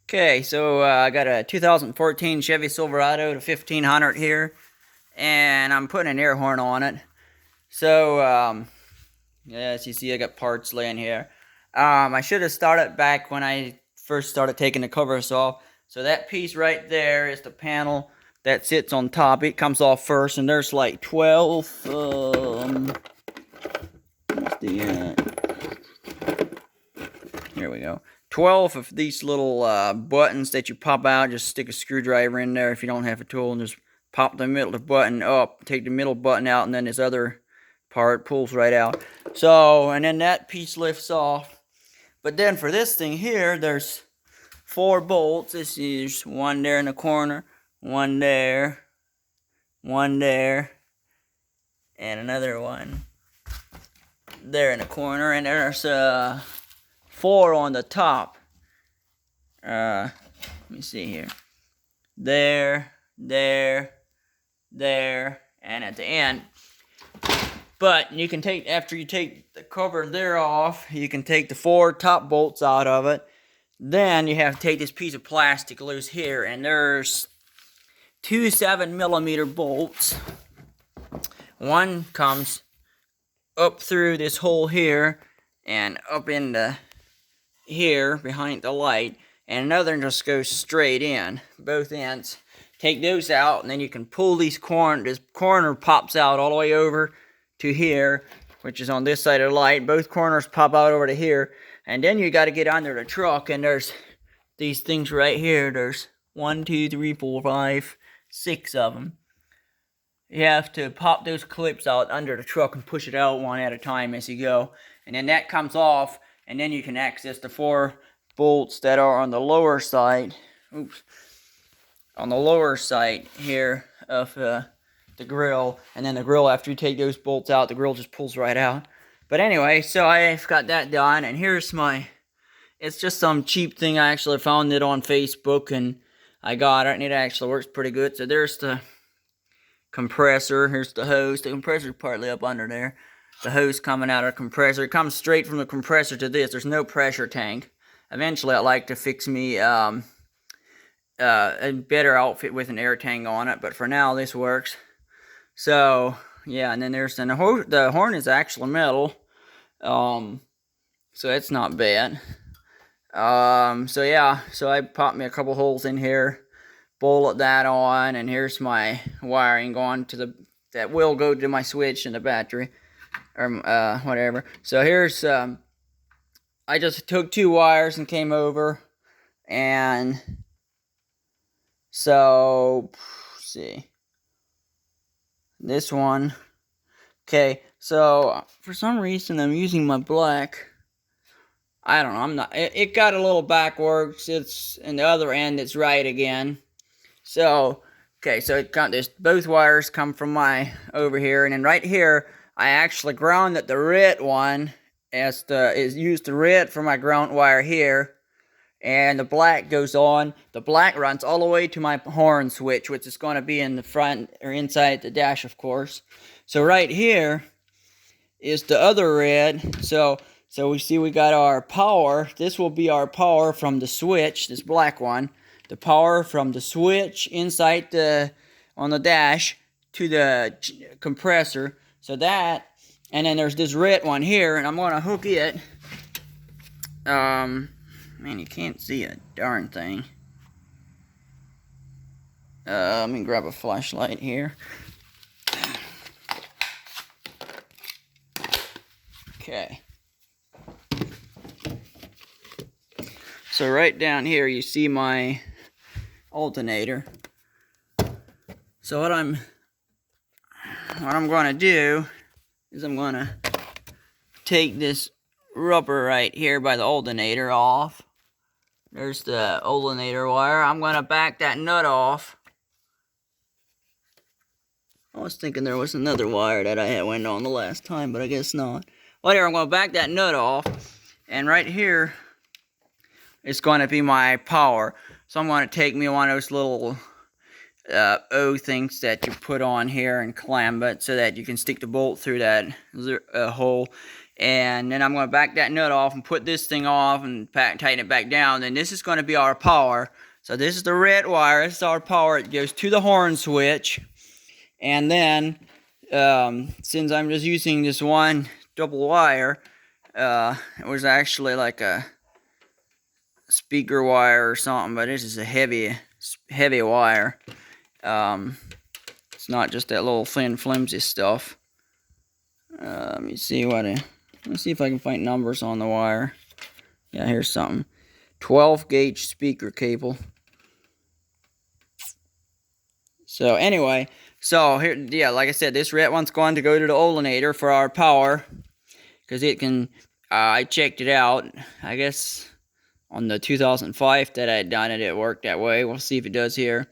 Okay, so I got a 2014 Chevy Silverado to 1500 here, and I'm putting an air horn on it. So, yeah, as you see, I got parts laying here. I should have started back when I first started taking the covers off. So that piece right there is the panel that sits on top. It comes off first, and there's like 12, here we go. 12 of these little buttons that you pop out. Just stick a screwdriver in there if you don't have a tool, and just pop the middle button up. Take the middle button out, and then this other part pulls right out. So, and then that piece lifts off. But then for this thing here, there's 4 bolts. This is one there in the corner, one there, and another one there in the corner. And there's 4 on the top. Let me see here. There, and at the end. But you can take, after you take the cover there off, you can take the 4 top bolts out of it. Then you have to take this piece of plastic loose here, and there's 2 7mm bolts. One comes up through this hole here and up into here behind the light, and another just goes straight in, both ends. Take those out, and then you can pull these this corner pops out all the way over to here, which is on this side of the light. Both corners pop out over to here, and then you got to get under the truck, and there's these things right here. There's 1, 2, 3, 4, 5, 6 of them. You have to pop those clips out under the truck and push it out one at a time as you go, and then that comes off, and then you can access the 4 bolts that are on the lower side. Oops. On the lower side here of the grill, and then the grill, after you take those bolts out, the grill just pulls right out. But anyway, so I've got that done, and here's my, it's just some cheap thing. I actually found it on Facebook, and I got it, and it actually works pretty good. So there's the compressor, here's the hose. The compressor's partly up under there. The hose coming out of the compressor, it comes straight from the compressor to this. There's no pressure tank. Eventually I'd like to fix me a better outfit with an air tank on it, but for now this works. So yeah, and then there's the horn is actually metal, so it's not bad. So yeah, so I popped me a couple holes in here, bolted that on, and here's my wiring going to the, that will go to my switch and the battery, or whatever. So here's I just took 2 wires and came over, and so let's see. This one. Okay, so for some reason I'm using my black. I don't know, I'm not, it got a little backwards. It's in the other end, it's right again. So, okay, so it got this, both wires come from my over here, and then right here I actually grounded the red one as is used the red for my ground wire here. And the black goes on. The black runs all the way to my horn switch, which is going to be in the front, or inside the dash, of course. So right here is the other red. So we see we got our power. This will be our power from the switch, this black one. The power from the switch inside on the dash to the compressor. So that, and then there's this red one here, and I'm going to hook it. Man, you can't see a darn thing. Let me grab a flashlight here. Okay. So right down here you see my alternator. So what I'm going to do is I'm going to take this rubber right here by the alternator off. There's the alternator wire. I'm going to back that nut off. I was thinking there was another wire that I had went on the last time, but I guess not. Whatever, I'm going to back that nut off. And right here is going to be my power. So I'm going to take me one of those little O things that you put on here and clamp it so that you can stick the bolt through that hole. And then I'm going to back that nut off and put this thing off and tighten it back down. Then this is going to be our power. So this is the red wire. This is our power. It goes to the horn switch. And then, since I'm just using this one double wire, it was actually like a speaker wire or something, but this is a heavy wire. It's not just that little thin flimsy stuff. Let me see let's see if I can find numbers on the wire. Yeah, here's something. 12 gauge speaker cable. So anyway, so here, yeah, like I said, this red one's going to go to the alternator for our power, because it can, I checked it out, I guess on the 2005 that I had done it, it worked that way. We'll see if it does here.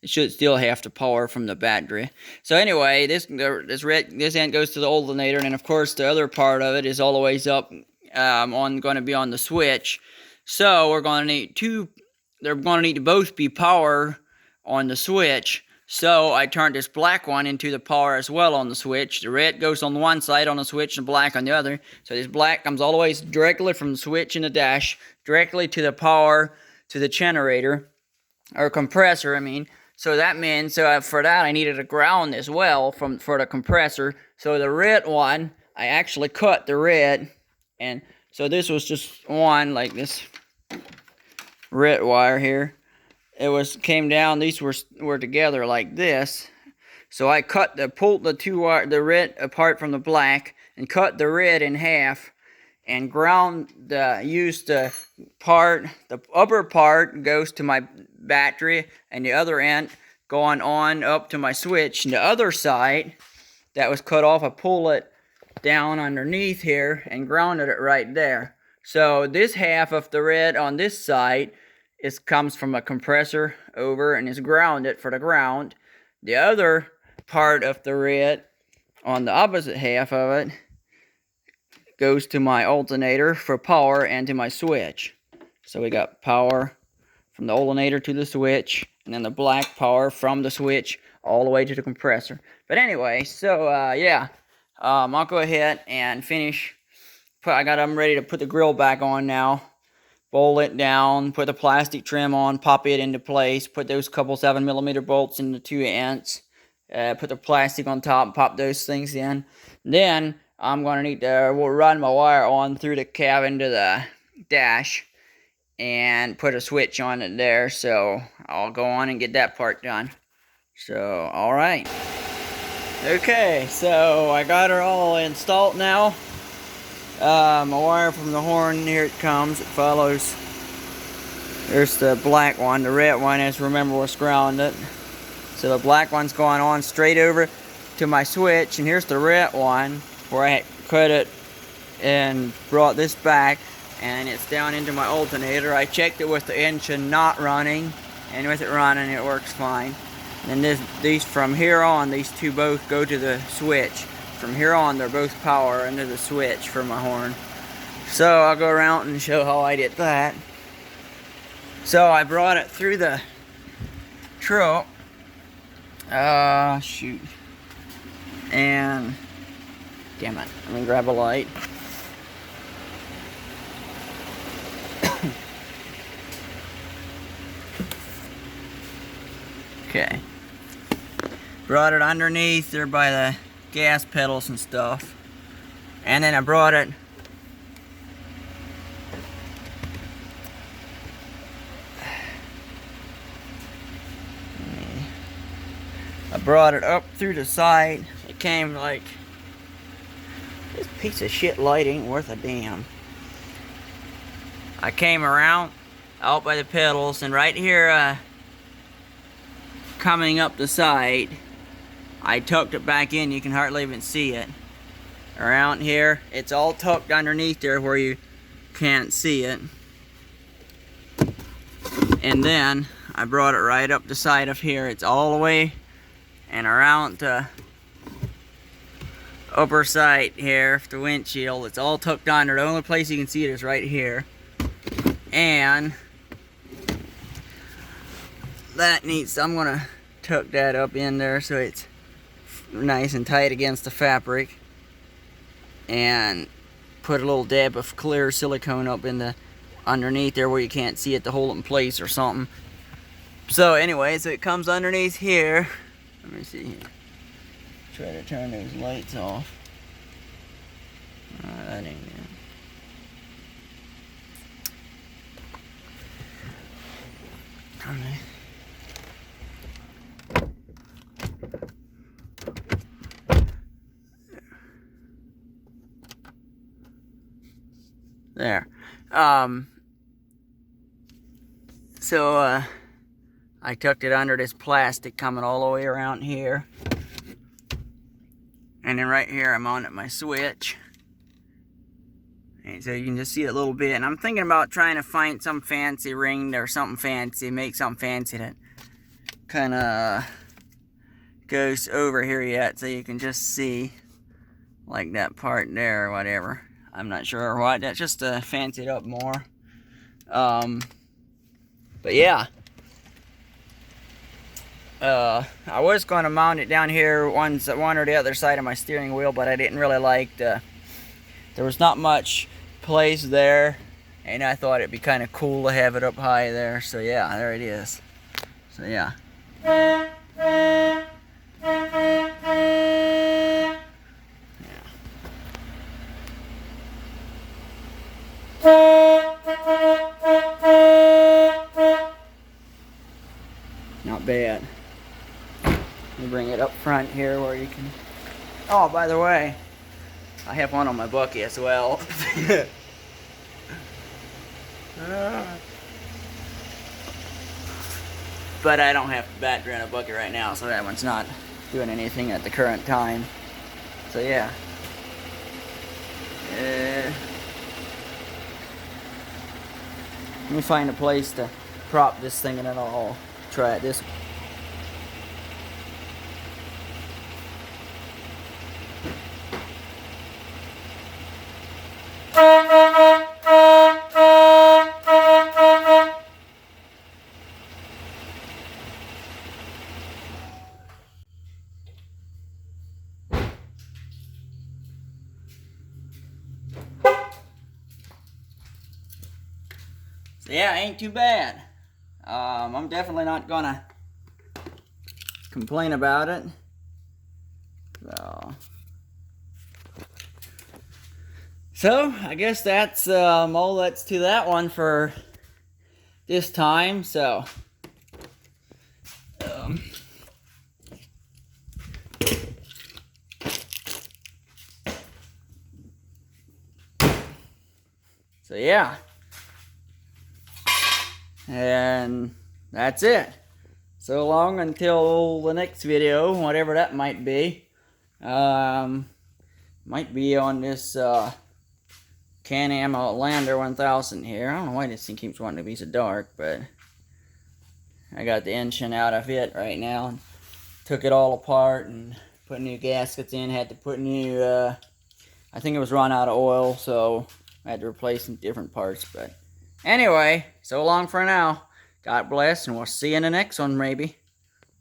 It should still have the power from the battery. So anyway, this end goes to the alternator, and then of course the other part of it is all the ways up going to be on the switch. So we're going to need they're going to need to both be power on the switch. So I turned this black one into the power as well on the switch. The red goes on one side on the switch and black on the other. So this black comes all the way directly from the switch in the dash, directly to the power, to the generator, or compressor, I mean. So that means, for that I needed a ground as well for the compressor. So the red one, I actually cut the red, and so this was just one, like this red wire here. It came down, these were together like this. So I pulled the red apart from the black, and cut the red in half, and used the upper part goes to my battery, and the other end going on up to my switch. And the other side that was cut off, I pull it down underneath here and grounded it right there. So this half of the red on this side comes from a compressor over and is grounded for the ground. The other part of the red on the opposite half of it goes to my alternator for power and to my switch. So we got power from the alternator to the switch, and then the black power from the switch all the way to the compressor. But anyway, so yeah, I'll go ahead and finish. I'm ready to put the grill back on now. Bolt it down, put the plastic trim on, pop it into place, put those couple 7mm bolts in the 2 ends, put the plastic on top, pop those things in. Then I'm going to need to run my wire on through the cabin to the dash and put a switch on it there. So I'll go on and get that part done. So, alright. Okay, so I got her all installed now. My wire from the horn, here it comes, it follows. There's the black one, the red one, as remember, was grounded. So the black one's going on straight over to my switch, and here's the red one where I cut it and brought this back, and it's down into my alternator. I checked it with the engine not running, and with it running it works fine. And these from here on, these two both go to the switch. From here on, they're both power into the switch for my horn. So I'll go around and show how I did that. So I brought it through the truck. Shoot. And, damn it, let me grab a light. Okay. Brought it underneath there by the gas pedals and stuff. And then I brought it up through the side. It came like, this piece of shit light ain't worth a damn. I came around out by the pedals, and right here coming up the side, I tucked it back in. You can hardly even see it. Around here, it's all tucked underneath there where you can't see it. And then I brought it right up the side of here. It's all the way and around the upper side here, the windshield. It's all tucked under. The only place you can see it is right here. And I'm gonna tuck that up in there so it's nice and tight against the fabric. And put a little dab of clear silicone up in the underneath there where you can't see it to hold it in place or something. So anyway, so it comes underneath here. Let me see here. Try to turn those lights off. That ain't it. Okay. There. So I tucked it under this plastic coming all the way around here. And then right here I mounted my switch. And so you can just see it a little bit. And I'm thinking about trying to find some fancy ring or something fancy. Make something fancy that kind of goes over here yet. So you can just see like that part there or whatever. I'm not sure what. That's just to fancy it up more. But yeah. I was going to mount it down here one or the other side of my steering wheel, but I didn't really like there was not much place there, and I thought it'd be kind of cool to have it up high there. So yeah, there it is. So yeah. Not bad. Let me bring it up front here where you can... Oh, by the way, I have one on my bucket as well. But I don't have battery in a bucket right now, so that one's not doing anything at the current time. So yeah. Let me find a place to prop this thing and then I'll try it this way. So yeah, ain't too bad. I'm definitely not gonna complain about it. So I guess that's all that's to that one for this time. So yeah. And that's it. So long until the next video, whatever that might be. Might be on this Can-Am Outlander 1000 here. I don't know why this thing keeps wanting to be so dark, but I got the engine out of it right now and took it all apart and put new gaskets in. Had to put new, I think it was run out of oil, so I had to replace some different parts. But anyway, so long for now. God bless, and we'll see you in the next one, maybe.